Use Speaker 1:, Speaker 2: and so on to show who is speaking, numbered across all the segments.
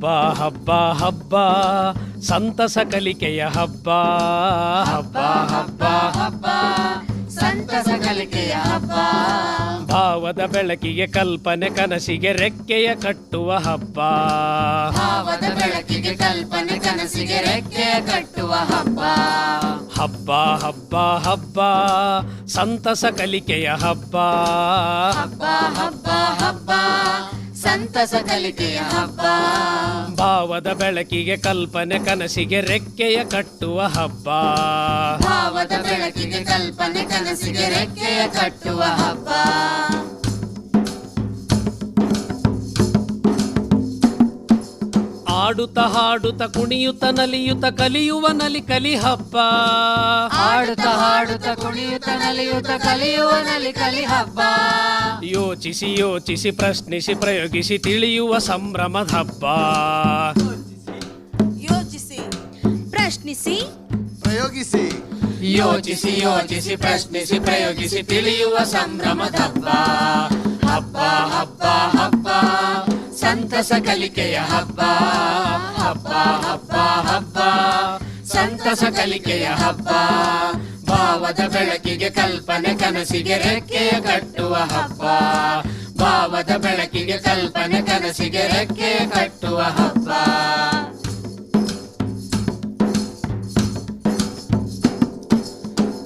Speaker 1: ಹಬ್ಬ ಹಬ್ಬ ಹಬ್ಬ ಸಂತಸ ಕಲಿಕೆಯ ಹಬ್ಬ. ಹಬ್ಬ ಹಬ್ಬ ಹಬ್ಬ
Speaker 2: ಸಂತಸ ಕಲಿಕೆಯ ಹಬ್ಬ.
Speaker 1: ಭಾವದ ಬೆಳಕಿಗೆ ಕಲ್ಪನೆ ಕನಸಿಗೆ ರೆಕ್ಕೆಯ ಕಟ್ಟುವ ಹಬ್ಬ.
Speaker 2: ಭಾವದ ಬೆಳಕಿಗೆ ಕಲ್ಪನೆ ಕನಸಿಗೆ ರೆಕ್ಕೆಯ ಕಟ್ಟುವ ಹಬ್ಬ.
Speaker 1: ಹಬ್ಬ ಹಬ್ಬ ಹಬ್ಬ ಸಂತಸ ಕಲಿಕೆಯ ಹಬ್ಬ.
Speaker 2: ಹಬ್ಬ ಹಬ್ಬ ಹಬ್ಬ ಸಂತಸ ಕಲಿಕೆಯ ಹಬ್ಬ.
Speaker 1: ಭಾವದ ಬೆಳಕಿಗೆ ಕಲ್ಪನೆ ಕನಸಿಗೆ ರೆಕ್ಕೆಯ ಕಟ್ಟುವ ಹಬ್ಬ.
Speaker 2: ಭಾವದ ಬೆಳಕಿಗೆ ಕಲ್ಪನೆ ಕನಸಿಗೆ ರೆಕ್ಕೆಯ ಕಟ್ಟುವ ಹಬ್ಬ.
Speaker 1: ಆಡುತ್ತ ಹಾಡುತ್ತ ಕುಣಿಯುತ್ತ ನಲಿಯುತ್ತ ಕಲಿಯುವ ನಲಿ ಕಲಿ ಹಬ್ಬ.
Speaker 2: ಹಾಡುತ್ತ ಹಾಡುತ್ತ ಕುಣಿಯುತ್ತ ನಲಿಯುತ್ತ ಕಲಿಯುವ ನಲಿ ಕಲಿ ಹಬ್ಬ.
Speaker 1: ಯೋಚಿಸಿ ಯೋಚಿಸಿ ಪ್ರಶ್ನಿಸಿ ಪ್ರಯೋಗಿಸಿ ತಿಳಿಯುವ ಸಂಭ್ರಮದ ಹಬ್ಬ.
Speaker 3: ಯೋಚಿಸಿ ಪ್ರಶ್ನಿಸಿ
Speaker 4: ಪ್ರಯೋಗಿಸಿ
Speaker 2: ಯೋಚಿಸಿ ಯೋಚಿಸಿ ಪ್ರಶ್ನಿಸಿ ಪ್ರಯೋಗಿಸಿ ತಿಳಿಯುವ ಸಂಭ್ರಮದ ಹಬ್ಬ. ಹಬ್ಬ ಹಬ್ಬ ಹಬ್ಬ ಸಂತಸ ಕಲಿಕೆಯ ಹಬ್ಬ. ಹಬ್ಬ ಹಬ್ಬ ಹಬ್ಬ ಸಂತಸ ಕಲಿಕೆಯ ಹಬ್ಬ. ಭಾವದ ಬೆಳಕಿಗೆ ಕಲ್ಪನೆ ಕನಸಿಗೆ ರೆಕ್ಕೆಯ ಕಟ್ಟುವ ಹಬ್ಬ. ಭಾವದ ಬೆಳಕಿಗೆ ಕಲ್ಪನೆ ಕನಸಿಗೆ ರೆಕ್ಕೆಯ ಕಟ್ಟುವ ಹಬ್ಬ.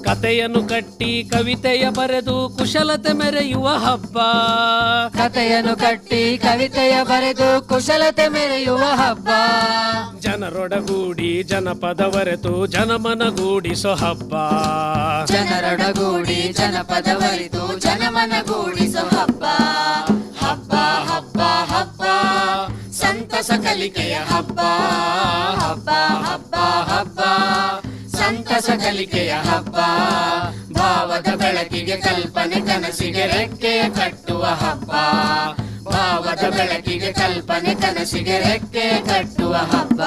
Speaker 1: ಕತೆಯನ್ನು ಕಟ್ಟಿ ಕವಿತೆಯ ಬರೆದು ಕುಶಲತೆ ಮೆರೆಯುವ ಹಬ್ಬ.
Speaker 2: ಕತೆಯನ್ನು ಕಟ್ಟಿ ಕವಿತೆಯ ಬರೆದು ಕುಶಲತೆ ಮೆರೆಯುವ ಹಬ್ಬ.
Speaker 1: ಜನರೊಡಗೂಡಿ ಜನಪದವರೆತು ಜನಮನಗೂಡಿಸೋ ಹಬ್ಬ.
Speaker 2: ಜನರೊಡಗೂಡಿ ಜನಪದವರಿತು ಜನಮನಗೂಡಿಸೋ ಹಬ್ಬ. ಹಬ್ಬ ಹಬ್ಬ ಹಬ್ಬ ಸಂತಸ ಕಲಿಕೆಯ ಹಬ್ಬ. ಹಬ್ಬ ಹಬ್ಬ ಹಬ್ಬ ಸಂತಸ ಕಲಿಕೆಯ ಹಬ್ಬ. ಭಾವದ ಬೆಳಕಿಗೆ ಕಲ್ಪನೆ ಕನಸಿಗೆ ರೆಕ್ಕೆಯ ಕಟ್ಟುವ ಹಬ್ಬ. ಭಾವದ ಬೆಳಕಿಗೆ ಕಲ್ಪನೆ ಕನಸಿಗೆ ರೆಕ್ಕೆಯ ಕಟ್ಟುವ ಹಬ್ಬ.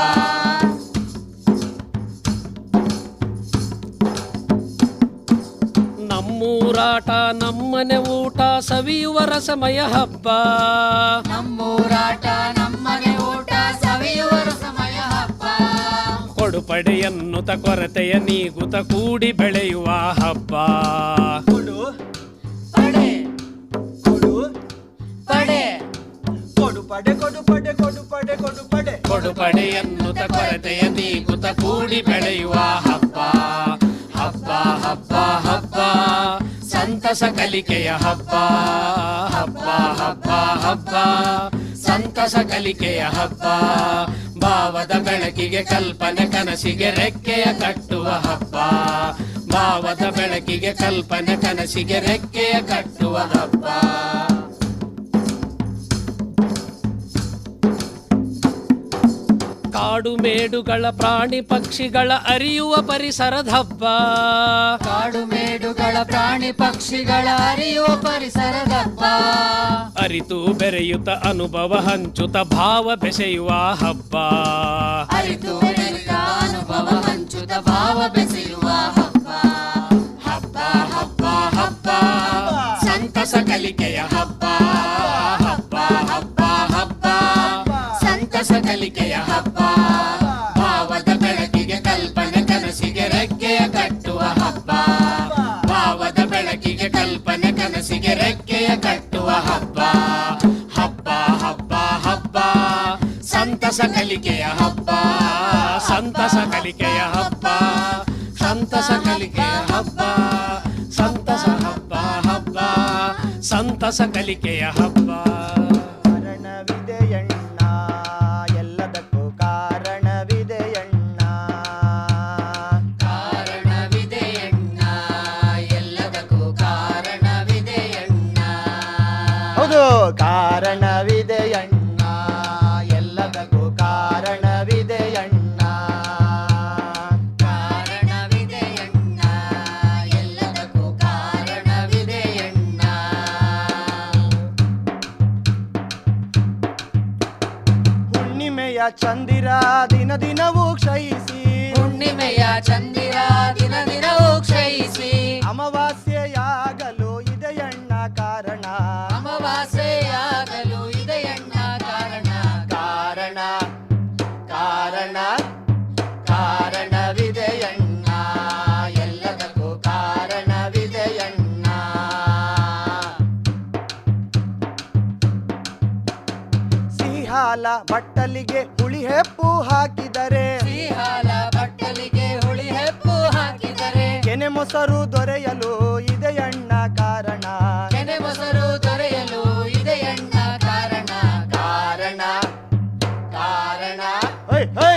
Speaker 1: ನಮ್ಮೂರಾಟ ನಮ್ಮನೆ ಊಟ ಸವಿಯುವ ರಸಮಯ ಹಬ್ಬ.
Speaker 2: ನಮ್ಮೂರಾಟ ನಮ್ಮನೆ ಊಟ ಸವಿಯುವ ರಸಮಯ ಹಬ್ಬ.
Speaker 1: ಕೊಡುಪಡೆಯನ್ನುತ ಕೊರತೆಯ ನೀಗುತ ಕೂಡಿ ಬೆಳೆಯುವ ಹಬ್ಬ.
Speaker 4: ಕೊಡು
Speaker 2: ಪಡೆ
Speaker 4: ಕೊಡು
Speaker 2: ಪಡೆ
Speaker 4: ಕೊಡು ಪಡೆ ಕೊಡು ಪಡೆ ಕೊಡು ಪಡೆ ಕೊಡು ಪಡೆ
Speaker 1: ಕೊಡುಪಡೆಯನ್ನುತ ಕೊರತೆಯ ನೀಗುತ ಕೂಡಿ ಬೆಳೆಯುವ ಹಬ್ಬ. ಹಬ್ಬ ಹಬ್ಬ ಹಬ್ಬ ಸಂತಸ ಕಲಿಕೆಯ ಹಬ್ಬ. ಹಬ್ಬ ಹಬ್ಬ ಹಬ್ಬ ಸಂತಸ ಕಲಿಕೆಯ ಹಬ್ಬ. ಭಾವದ ಬೆಳಕಿಗೆ ಕಲ್ಪನೆ ಕನಸಿಗೆ ರೆಕ್ಕೆಯ ಕಟ್ಟುವ ಹಬ್ಬ. ಭಾವದ ಬೆಳಕಿಗೆ ಕಲ್ಪನೆ ಕನಸಿಗೆ ರೆಕ್ಕೆಯ ಕಟ್ಟುವ ಹಬ್ಬ. ಕಾಡು ಮೇಡುಗಳ ಪ್ರಾಣಿ ಪಕ್ಷಿಗಳ ಅರಿಯುವ ಪರಿಸರದ ಹಬ್ಬ.
Speaker 2: ಕಾಡು ಮೇಡುಗಳ ಪ್ರಾಣಿ ಪಕ್ಷಿಗಳ ಅರಿಯುವ ಪರಿಸರದ ಹಬ್ಬ.
Speaker 1: ಅರಿತು ಬೆರೆಯುತ್ತ ಅನುಭವ ಹಂಚುತ್ತ ಭಾವ ಬೆಸೆಯುವ ಹಬ್ಬ.
Speaker 2: ಅರಿತು ಬೆರೆತ ಅನುಭವ ಹಂಚುತ್ತ ಭಾವ ಬೆಸೆಯುವ ಹಬ್ಬ. ಹಬ್ಬ ಹಬ್ಬ ಹಬ್ಬ ಸಂತಸ ಕಲಿಕೆಯ ಹಬ್ಬ. ಹಬ್ಬ ಹಬ್ಬ ಹಬ್ಬ ಸಂತಸ ಕಲಿಕೆಯ ಹಬ್ಬ. ಭಾವದ ಬೆಳಕಿಗೆ ಕಲ್ಪನೆ ಕನಸಿಗೆ ರೆಕ್ಕೆಯ ಕಟ್ಟುವ ಹಬ್ಬ. ಭಾವದ ಬೆಳಕಿಗೆ ಕಲ್ಪನೆ ಕನಸಿಗೆ ರೆಕ್ಕೆಯ ಕಟ್ಟುವ ಹಬ್ಬ. ಹಬ್ಬ ಹಬ್ಬ ಹಬ್ಬ ಸಂತಸ ಕಲಿಕೆಯ ಹಬ್ಬ. ಸಂತಸ ಕಲಿಕೆಯ ಹಬ್ಬ. ಸಂತಸ ಕಲಿಕೆಯ ಹಬ್ಬ. ಸಂತಸ ಹಬ್ಬ ಹಬ್ಬ ಸಂತಸ ಕಲಿಕೆಯ ಹಬ್ಬ.
Speaker 4: ಕಾರಣವಿದೆಯಣ್ಣ ಎಲ್ಲದಕ್ಕೂ ಕಾರಣವಿದೆಯಣ್ಣ.
Speaker 2: ಕಾರಣವಿದೆಯಣ್ಣ ಎಲ್ಲದಕ್ಕೂ ಕಾರಣವಿದೆಯಣ್ಣ.
Speaker 4: ಹೌದು ಕಾರಣವಿದೆಯಣ್ಣ ಎಲ್ಲದಕ್ಕೂ ಕಾರಣವಿದೆಯಣ್ಣ.
Speaker 2: ಕಾರಣವಿದೆಯಣ್ಣ ಎಲ್ಲದಕ್ಕೂ ಕಾರಣವಿದೆಯಣ್ಣ.
Speaker 4: ಹುಣ್ಣಿಮೆಯ ಚಂದಿರ ದಿನ ದಿನವೂ ಕ್ಷಯಿಸಿ.
Speaker 2: ಹುಣ್ಣಿಮೆಯ ಚಂದಿರ ದಿನ ದಿನವೂ ಕ್ಷಯಿಸಿ.
Speaker 4: ಅಮಾವಾಸ್ಯೆಯಾಗಲು ಇದೆಯಣ್ಣ ಕಾರಣ.
Speaker 2: ಅಮಾವಾಸ್ಯೆಯಾಗಲು ಇದೆಯಣ್ಣ ಕಾರಣ.
Speaker 4: ಕಾರಣ
Speaker 5: ಬಟ್ಟಲಿಗೆ ಹುಳಿ ಹೆಪ್ಪು ಹಾಕಿದರೆ
Speaker 2: ಸಿಹಿಹಾಲ ಬಟ್ಟಲಿಗೆ ಹುಳಿ ಹೆಪ್ಪು ಹಾಕಿದರೆ
Speaker 5: ಕೆನೆ ಮೊಸರು ದೊರೆಯಲು ಇದೆಯಣ್ಣ ಕಾರಣ
Speaker 2: ಕೆನೆ ಮೊಸರು ದೊರೆಯಲು ಇದೆಯಣ್ಣ ಕಾರಣ
Speaker 5: ಕಾರಣ ಕಾರಣ ಹೈ ಹೈ